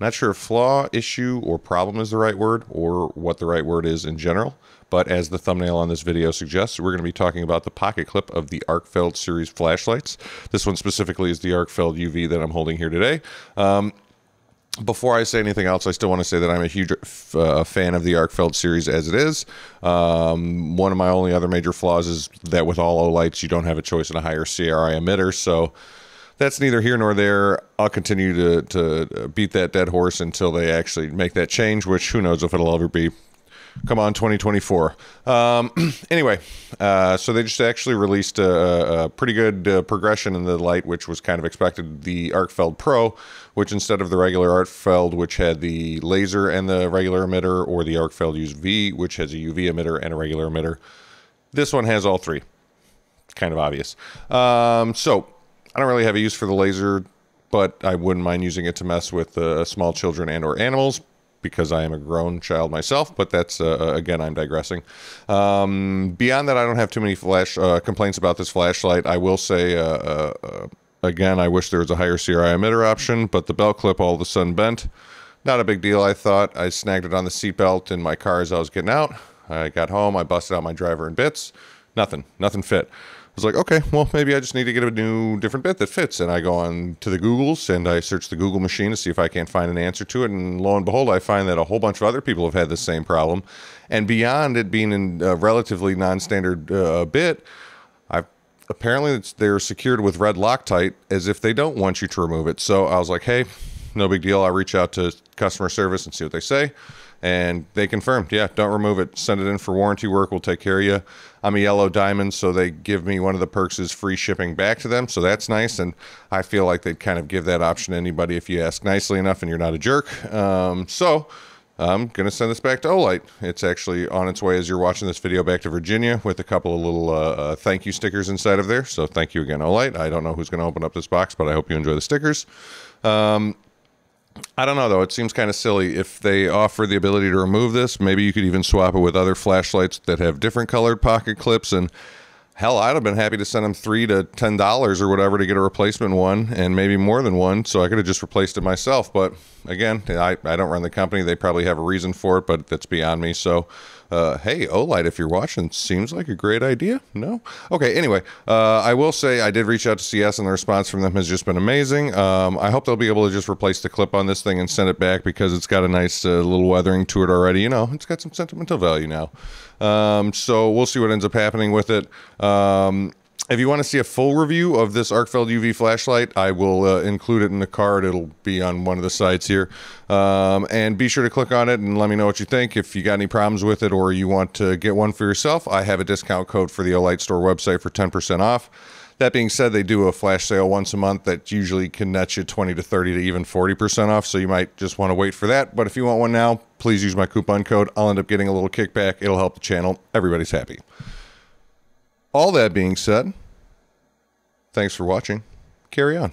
Not sure if flaw, issue, or problem is the right word, or what the right word is in general. But as the thumbnail on this video suggests, we're going to be talking about the pocket clip of the Arkfeld series flashlights. This one specifically is the Arkfeld UV that I'm holding here today. Before I say anything else, I still want to say that I'm a huge fan of the Arkfeld series as it is. One of my only other major flaws is that with all OLIGHTs, you don't have a choice in a higher CRI emitter. So that's neither here nor there. I'll continue to beat that dead horse until they actually make that change, which who knows if it'll ever be. Come on, 2024. Anyway, so they just actually released a pretty good progression in the light, which was kind of expected. The Arkfeld Pro, which instead of the regular Arkfeld, which had the laser and the regular emitter, or the Arkfeld UV, which has a UV emitter and a regular emitter, this one has all three. Kind of obvious. So I don't really have a use for the laser, but I wouldn't mind using it to mess with small children and or animals, because I am a grown child myself, but that's, again, I'm digressing. Beyond that, I don't have too many complaints about this flashlight. I will say, again, I wish there was a higher CRI emitter option, but the belt clip all of a sudden bent. Not a big deal, I thought. I snagged it on the seatbelt in my car as I was getting out. I got home, I busted out my driver in bits. Nothing fit. I was like, okay, well, maybe I just need to get a new, different bit that fits. And I go on to the Googles and I search the Google machine to see if I can't find an answer to it. And lo and behold, I find that a whole bunch of other people have had the same problem. And beyond it being in a relatively non-standard bit, apparently they're secured with red Loctite as if they don't want you to remove it. So I was like, hey, no big deal. I'll reach out to customer service and see what they say. And they confirmed, yeah, don't remove it. Send it in for warranty work. We'll take care of you. I'm a yellow diamond, so they give me one of the perks is free shipping back to them. So that's nice. And I feel like they'd kind of give that option to anybody if you ask nicely enough and you're not a jerk. So I'm going to send this back to OLIGHT. It's actually on its way as you're watching this video back to Virginia with a couple of little thank you stickers inside of there. So thank you again, OLIGHT. I don't know who's going to open up this box, but I hope you enjoy the stickers. I don't know, though. It seems kind of silly. If they offer the ability to remove this, maybe you could even swap it with other flashlights that have different colored pocket clips. And hell, I'd have been happy to send them $3 to $10 or whatever to get a replacement one, and maybe more than one, so I could have just replaced it myself. But again, I don't run the company. They probably have a reason for it, but that's beyond me. So hey, OLIGHT, if you're watching, seems like a great idea. No? Okay, anyway, I will say I did reach out to CS, and the response from them has just been amazing. I hope they'll be able to just replace the clip on this thing and send it back, because it's got a nice little weathering to it already. You know, it's got some sentimental value now. So we'll see what ends up happening with it. If you want to see a full review of this Arkfeld UV flashlight, I will include it in the card. It'll be on one of the sites here. And be sure to click on it and let me know what you think. If you got any problems with it or you want to get one for yourself, I have a discount code for the OLIGHT store website for 10% off. That being said, they do a flash sale once a month that usually can net you 20 to 30 to even 40% off, so you might just want to wait for that. But if you want one now, please use my coupon code. I'll end up getting a little kickback. It'll help the channel. Everybody's happy. All that being said, thanks for watching. Carry on.